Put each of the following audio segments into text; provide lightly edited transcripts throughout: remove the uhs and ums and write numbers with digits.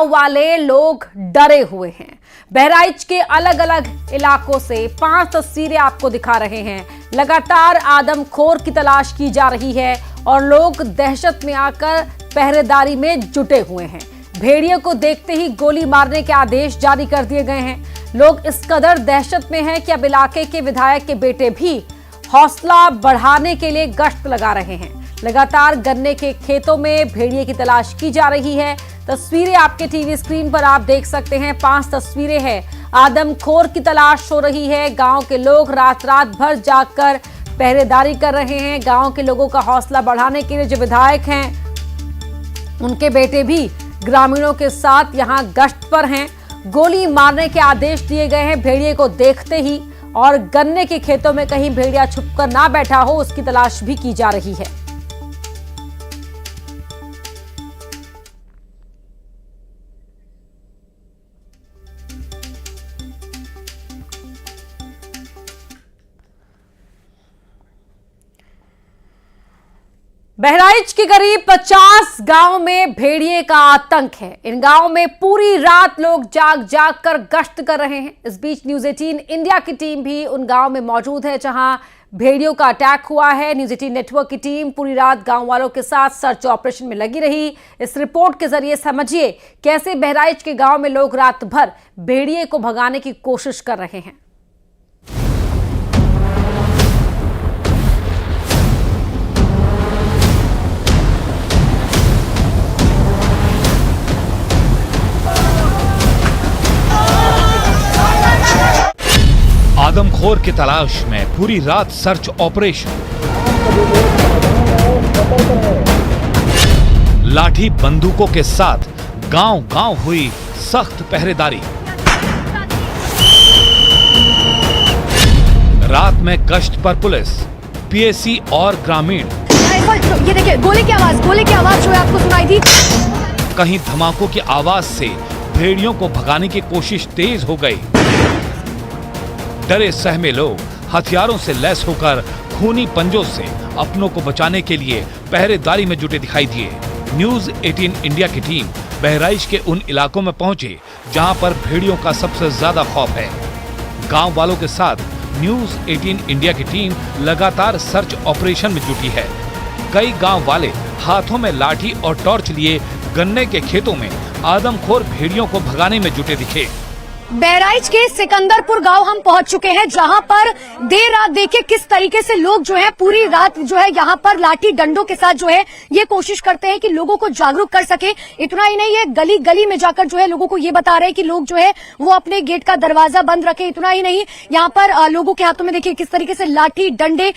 वाले लोग डरे हुए हैं। बहराइच के अलग अलग इलाकों से 5 तस्वीरें आपको दिखा रहे हैं। लगातार आदमखोर की तलाश की जा रही है और लोग दहशत में आकर पहरेदारी में जुटे हुए हैं। भेड़िए को देखते ही गोली मारने के आदेश जारी कर दिए गए हैं। लोग इस कदर दहशत में हैं कि अब इलाके के विधायक के बेटे भी हौसला बढ़ाने के लिए गश्त लगा रहे हैं। लगातार गन्ने के खेतों में भेड़िए की तलाश की जा रही है। तस्वीरें आपके टीवी स्क्रीन पर आप देख सकते हैं। 5 तस्वीरें हैं। आदमखोर की तलाश हो रही है। गांव के लोग रात भर जागकर पहरेदारी कर रहे हैं। गांव के लोगों का हौसला बढ़ाने के लिए जो विधायक हैं उनके बेटे भी ग्रामीणों के साथ यहां गश्त पर हैं। गोली मारने के आदेश दिए गए हैं भेड़िए को देखते ही, और गन्ने के खेतों में कहीं भेड़िया छुपकर ना बैठा हो उसकी तलाश भी की जा रही है। बहराइच के करीब 50 गांव में भेड़िए का आतंक है। इन गांव में पूरी रात लोग जाग कर गश्त कर रहे हैं। इस बीच न्यूज़ 18 इंडिया की टीम भी उन गांव में मौजूद है जहां भेड़ियों का अटैक हुआ है। न्यूज़ 18 नेटवर्क की टीम पूरी रात गांव वालों के साथ सर्च ऑपरेशन में लगी रही। इस रिपोर्ट के जरिए समझिए कैसे बहराइच के गांव में लोग रात भर भेड़िए को भगाने की कोशिश कर रहे हैं। आदमखोर की तलाश में पूरी रात सर्च ऑपरेशन। लाठी बंदूकों के साथ गांव-गांव हुई सख्त पहरेदारी। रात में गश्त पर पुलिस, पीएसी और ग्रामीण। ये देखिए गोली की आवाज जो है आपको सुनाई दी। कहीं धमाकों की आवाज से भेड़ियों को भगाने की कोशिश तेज हो गई। डरे सहमे लोग हथियारों से लैस होकर खूनी पंजों से अपनों को बचाने के लिए पहरेदारी में जुटे दिखाई दिए। न्यूज़ 18 इंडिया की टीम बहराइच के उन इलाकों में पहुंचे जहां पर भेड़ियों का सबसे ज्यादा खौफ है। गांव वालों के साथ न्यूज़ 18 इंडिया की टीम लगातार सर्च ऑपरेशन में जुटी है। कई गांव वाले हाथों में लाठी और टॉर्च लिए गन्ने के खेतों में आदमखोर भेड़ियों को भगाने में जुटे दिखे। बहराइच के सिकंदरपुर गांव हम पहुंच चुके हैं जहां पर देर रात देखिए किस तरीके से लोग जो है पूरी रात जो है यहां पर लाठी डंडों के साथ जो है ये कोशिश करते हैं कि लोगों को जागरूक कर सके। इतना ही नहीं, ये गली गली में जाकर जो है लोगों को ये बता रहे हैं कि लोग जो है वो अपने गेट का दरवाजा बंद रखे। इतना ही नहीं, यहाँ पर लोगों के हाथों में देखिए किस तरीके से लाठी डंडे।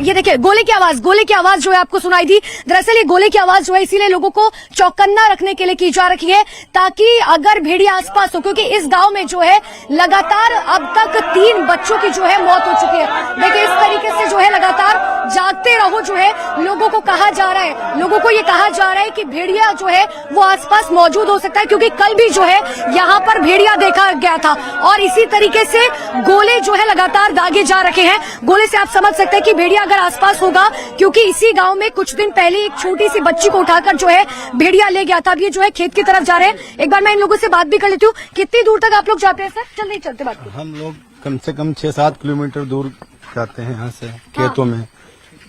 ये देखिए गोली की आवाज जो है आपको सुनाई दी। दरअसल ये गोली की आवाज जो है इसीलिए लोगों को चौकन्ना रखने के लिए की जा रही है ताकि अगर भेड़िया आसपास हो, क्योंकि इस गांव में जो है लगातार अब तक 3 बच्चों की जो है मौत हो चुकी है। देखिए इस तरीके से जो है लगातार जागते रहो जो है लोगों को कहा जा रहा है। लोगों को ये कहा जा रहा है कि भेड़िया जो है वो आसपास मौजूद हो सकता है, क्योंकि कल भी जो है यहाँ पर भेड़िया देखा गया था और इसी तरीके से गोले जो है लगातार दागे जा रखे हैं। गोले से आप समझ सकते हैं कि भेड़िया अगर आसपास होगा, क्योंकि इसी गाँव में कुछ दिन पहले एक छोटी सी बच्ची को उठाकर जो है भेड़िया ले गया था। अब ये जो है खेत की तरफ जा रहे हैं। एक बार मैं इन लोगों से बात भी कर लेती हूँ। कितनी दूर तक आप लोग जाते हैं सर? जल्दी चलते बात। हम लोग कम से कम 6-7 किलोमीटर दूर जाते हैं यहाँ से खेतों में,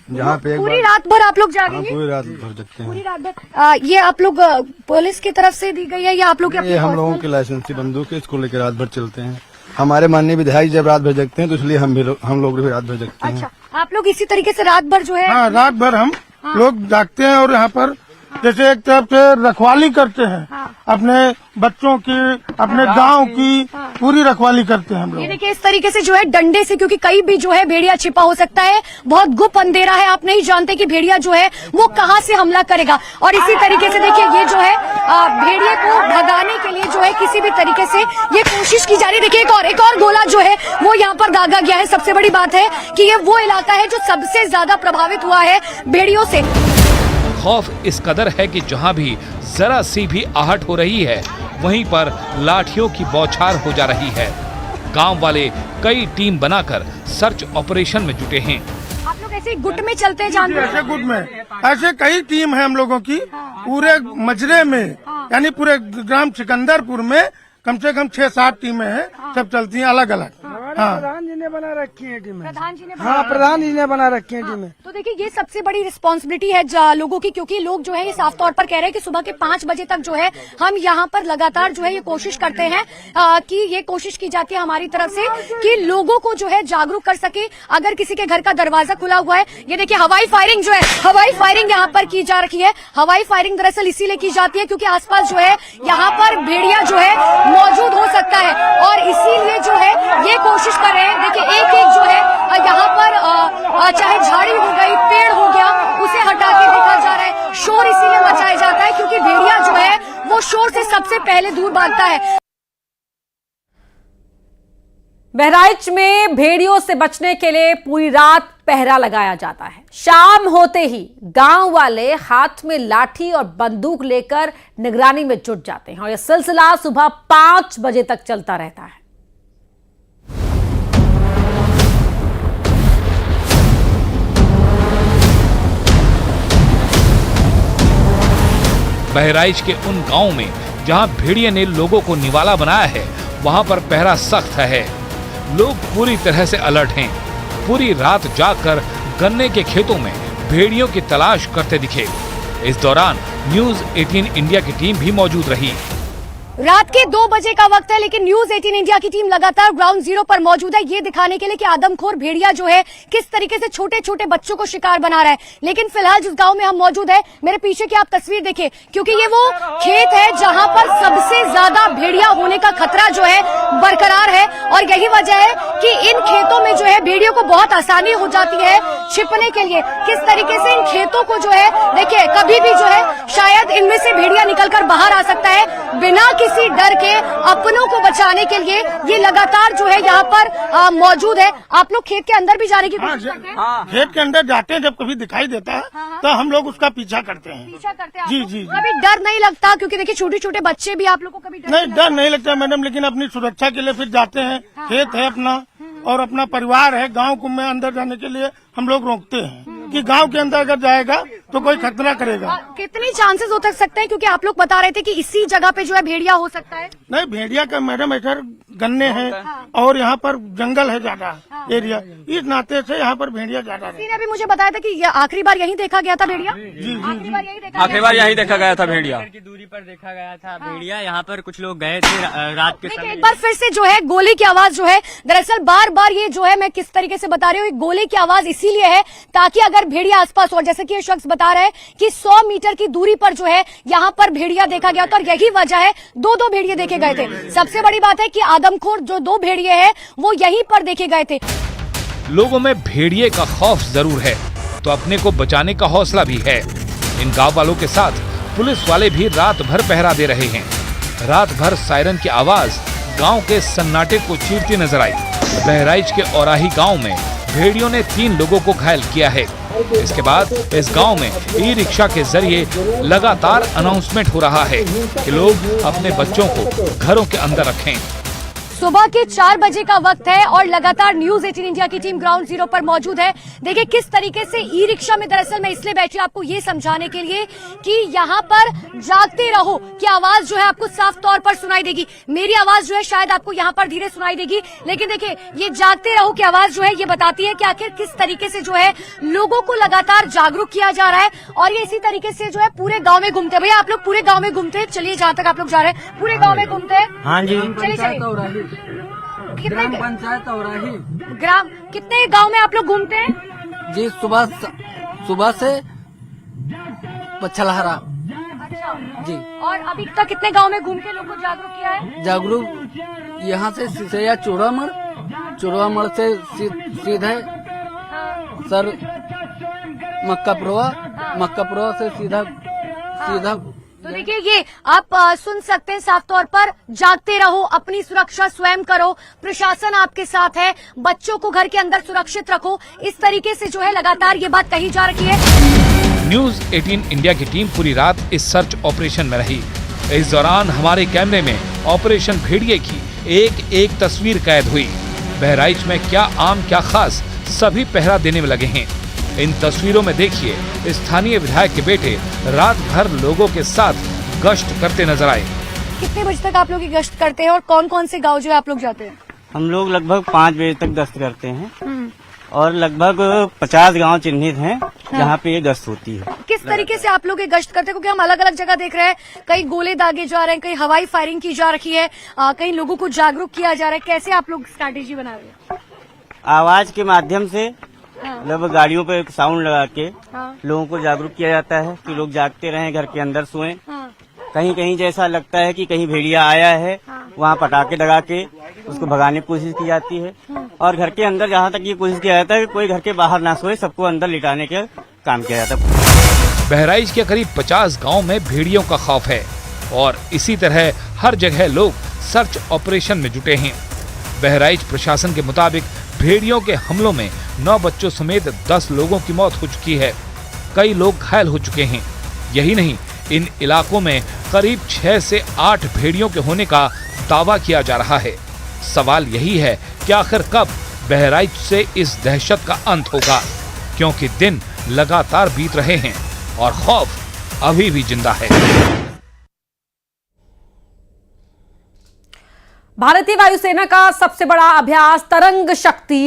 जहाँ पे पूरी रात भर आप लोग जागेंगे? पूरी रात भर जगते हैं। पूरी रात भर। ये आप लोग पुलिस की तरफ से दी गई है या आप लोग? ये हम लोगों की लाइसेंसी बंदूक है, इसको लेकर रात भर चलते हैं। हमारे माननीय विधायक जब रात भर जगते हैं तो इसलिए हम लोग भी रात भर जगते हैं। अच्छा, आप लोग इसी तरीके से रात भर जो है? हाँ, रात भर हम लोग जागते हैं और यहाँ पर जैसे एक तरफ से रखवाली करते हैं अपने बच्चों की, अपने गांव की पूरी रखवाली करते हैं हम लोग। ये देखिए इस तरीके से जो है डंडे से, क्योंकि कहीं भी जो है भेड़िया छिपा हो सकता है। बहुत गुप्त अंधेरा है, आप नहीं जानते कि भेड़िया जो है वो कहाँ से हमला करेगा। और इसी तरीके से देखिए ये जो है भेड़िए को भगाने के लिए जो है किसी भी तरीके से ये कोशिश की जा रही है। देखिए एक और गोला जो है वो यहाँ पर दागा गया है। सबसे बड़ी बात है कि ये वो इलाका है जो सबसे ज्यादा प्रभावित हुआ है भेड़ियों से। खौफ इस कदर है कि जहां भी जरा सी भी आहट हो रही है वहीं पर लाठियों की बौछार हो जा रही है। गांव वाले कई टीम बनाकर सर्च ऑपरेशन में जुटे हैं। आप लोग ऐसे गुट में चलते हैं जानते हैं? ऐसे गुट में ऐसे कई टीम है हम लोगों की पूरे मजरे में यानी पूरे ग्राम सिकंदरपुर में कम से कम 6-7 टीमें हैं, सब चलती हैं अलग अलग। हाँ, प्रधान जी ने बना रखी है टीमें। प्रधान जी ने हाँ, प्रधान जी ने बना रखी है टीमें। तो देखिए ये सबसे बड़ी रिस्पॉन्सिबिलिटी है लोगों की, क्योंकि लोग जो है ये साफ तौर पर कह रहे हैं कि सुबह के 5 बजे तक जो है हम यहाँ पर लगातार जो है ये कोशिश करते हैं कि ये कोशिश की जाती है हमारी तरफ से कि लोगों को जो है जागरूक कर सके। अगर किसी के घर का दरवाजा खुला हुआ है, ये देखिए हवाई फायरिंग जो है, हवाई फायरिंग यहाँ पर की जा रही है। हवाई फायरिंग दरअसल इसीलिए की जाती है क्योंकि आसपास जो है यहाँ पर भेड़िया जो है मौजूद हो सकता है और इसीलिए जो है ये कोशिश कर रहे हैं। देखिए एक एक जो है यहाँ पर चाहे झाड़ी हो गई, पेड़ हो गया, उसे हटा के देखा जा रहा है। शोर इसीलिए मचाया जाता है क्योंकि भेड़िया जो है वो शोर से सबसे पहले दूर भागता है। बहराइच में भेड़ियों से बचने के लिए पूरी रात पहरा लगाया जाता है। शाम होते ही गांव वाले हाथ में लाठी और बंदूक लेकर निगरानी में जुट जाते हैं और यह सिलसिला सुबह 5 बजे तक चलता रहता है। बहराइच के उन गांवों में जहां भेड़िए ने लोगों को निवाला बनाया है, वहां पर पहरा सख्त है। लोग पूरी तरह से अलर्ट हैं। पूरी रात जागकर गन्ने के खेतों में भेड़ियों की तलाश करते दिखे। इस दौरान न्यूज़ 18 इंडिया की टीम भी मौजूद रही। रात के 2 बजे का वक्त है, लेकिन न्यूज़ 18 इंडिया की टीम लगातार ग्राउंड जीरो पर मौजूद है ये दिखाने के लिए कि आदमखोर भेड़िया जो है किस तरीके से छोटे छोटे बच्चों को शिकार बना रहा है। लेकिन फिलहाल जिस गांव में हम मौजूद है, मेरे पीछे की आप तस्वीर देखिए, क्योंकि ये वो खेत है जहां पर सबसे ज्यादा भेड़िया होने का खतरा जो है बरकरार है और यही वजह है कि इन खेतों में जो है भेड़ियों को बहुत आसानी हो जाती है छिपने के लिए। किस तरीके से इन खेतों को जो है देखिए, कभी भी जो है शायद इनमें से भेड़िया निकलकर बाहर आ सकता है। बिना किसी डर के अपनों को बचाने के लिए ये लगातार जो है यहाँ पर मौजूद है। आप लोग खेत के अंदर भी जाने की कोशिश करते हैं? खेत के अंदर जाते हैं, जब कभी दिखाई देता है तो हम लोग उसका पीछा करते हैं। पीछा करते हैं? जी जी। कभी डर नहीं लगता? क्योंकि देखिए छोटे छोटे बच्चे भी, आप लोग को कभी नहीं, डर नहीं लगता मैडम, लेकिन अपनी सुरक्षा के लिए फिर जाते हैं। खेत है अपना और अपना परिवार है, गांव में अंदर जाने के लिए हम लोग रोकते हैं कि गांव के अंदर अगर जाएगा तो कोई खतरा करेगा। कितनी चांसेस हो सकते हैं, क्योंकि आप लोग बता रहे थे कि इसी जगह पे जो है भेड़िया हो सकता है? नहीं, भेड़िया का मैडम इधर गन्ने हैं और यहाँ पर जंगल है ज्यादा एरिया, इस नाते से यहाँ पर भेड़िया ज्यादा है। अभी मुझे बताया था कि ये आखिरी बार यहीं देखा गया था भेड़िया? जी आखिरी बार यहीं देखा आखिरी बार यहीं देखा गया था भेड़िया। की दूरी पर देखा गया था भेड़िया। यहाँ पर कुछ लोग गए थे रात के देखिए समय। एक बार फिर से जो है गोली की आवाज जो है, दरअसल बार बार ये जो है, मैं किस तरीके से बता रही हूँ, गोली की आवाज इसीलिए है ताकि अगर भेड़िया आसपास हो, जैसे कि ये शख्स बता रहा है कि 100 मीटर की दूरी पर जो है यहाँ पर भेड़िया देखा गया था और यही वजह है 2-2 भेड़िए देखे गए थे। सबसे बड़ी बात है कि आदमखोर जो 2 भेड़िए हैं वो यहीं पर देखे गए थे। लोगों में भेड़िए का खौफ जरूर है तो अपने को बचाने का हौसला भी है। इन गांव वालों के साथ पुलिस वाले भी रात भर पहरा दे रहे हैं। रात भर सायरन की आवाज गांव के सन्नाटे को चीरती नजर आई। बहराइच के औराही गांव में भेड़ियों ने 3 लोगों को घायल किया है। इसके बाद इस गांव में ई रिक्शा के जरिए लगातार अनाउंसमेंट हो रहा है कि लोग अपने बच्चों को घरों के अंदर रखें। सुबह के 4 बजे का वक्त है और लगातार न्यूज़ 18 इंडिया की टीम ग्राउंड जीरो पर मौजूद है। देखिए किस तरीके से ई रिक्शा में, दरअसल मैं इसलिए बैठी आपको ये समझाने के लिए कि यहाँ पर जागते रहो की आवाज जो है आपको साफ तौर पर सुनाई देगी। मेरी आवाज जो है शायद आपको यहाँ पर धीरे सुनाई देगी, लेकिन देखिए ये जागते रहो की आवाज जो है ये बताती है कि आखिर किस तरीके से जो है लोगों को लगातार जागरूक किया जा रहा है और ये इसी तरीके से जो है पूरे गाँव में घूमते हैं। भैया आप लोग पूरे गाँव में घूमते हैं? चलिए जहाँ तक आप लोग जा रहे हैं पूरे गाँव में घूमते हैं? हाँ जी। चलिए ग्राम पंचायत औराही। ग्राम कितने गांव में आप लोग घूमते हैं? जी सुबह से पछलहरा। अच्छा जी। और अभी तक कितने गांव में घूम के लोगों को जागरूक किया है? जागरूक यहाँ से सिसैया चूड़ामड़ से सीधे सर मक्कापुरवा से सीधा। तो देखिए ये आप सुन सकते हैं साफ तौर पर, जागते रहो, अपनी सुरक्षा स्वयं करो, प्रशासन आपके साथ है, बच्चों को घर के अंदर सुरक्षित रखो, इस तरीके से जो है लगातार ये बात कही जा रही है। न्यूज़ 18 इंडिया की टीम पूरी रात इस सर्च ऑपरेशन में रही। इस दौरान हमारे कैमरे में ऑपरेशन भेड़िए की एक एक तस्वीर कैद हुई। बहराइच में क्या आम क्या खास, सभी पहरा देने में लगे हैं। इन तस्वीरों में देखिए स्थानीय विधायक के बेटे रात भर लोगों के साथ गश्त करते नजर आए। कितने बजे तक आप लोग ये गश्त करते हैं और कौन कौन से गांव जो है आप लोग जाते हैं? हम लोग लगभग 5 बजे तक गश्त करते हैं और लगभग 50 गांव चिन्हित हैं जहाँ पे ये गश्त होती है। किस तरीके से आप लोग ये गश्त करते हैं? क्योंकि हम अलग अलग जगह देख रहे हैं, कहीं गोले दागे जा रहे हैं, कहीं हवाई फायरिंग की जा रही है, कहीं लोगों को जागरूक किया जा रहा है। कैसे आप लोग स्ट्रैटेजी बना रहे हैं? आवाज के माध्यम से मतलब गाड़ियों पे साउंड लगा के लोगों को जागरूक किया जाता है कि लोग जागते रहें, घर के अंदर सोएं। कहीं कहीं जैसा लगता है कि कहीं भेड़िया आया है, वहाँ पटाखे लगा के उसको भगाने की कोशिश की जाती है। और घर के अंदर जहाँ तक ये कोशिश किया जाता है कि कोई घर के बाहर ना सोए, सबको अंदर लिटाने का काम किया जाता है। बहराइच के करीब 50 गांव में भेड़ियों का खौफ है और इसी तरह हर जगह लोग सर्च ऑपरेशन में जुटे हैं। बहराइच प्रशासन के मुताबिक भेड़ियों के हमलों में 9 बच्चों समेत 10 लोगों की मौत हो चुकी है। कई लोग घायल हो चुके हैं। यही नहीं, इन इलाकों में करीब 6 से 8 भेड़ियों के होने का दावा किया जा रहा है। सवाल यही है कि आखिर कब बहराइच से इस दहशत का अंत होगा, क्योंकि दिन लगातार बीत रहे हैं और खौफ अभी भी जिंदा है। भारतीय वायुसेना का सबसे बड़ा अभ्यास तरंग शक्ति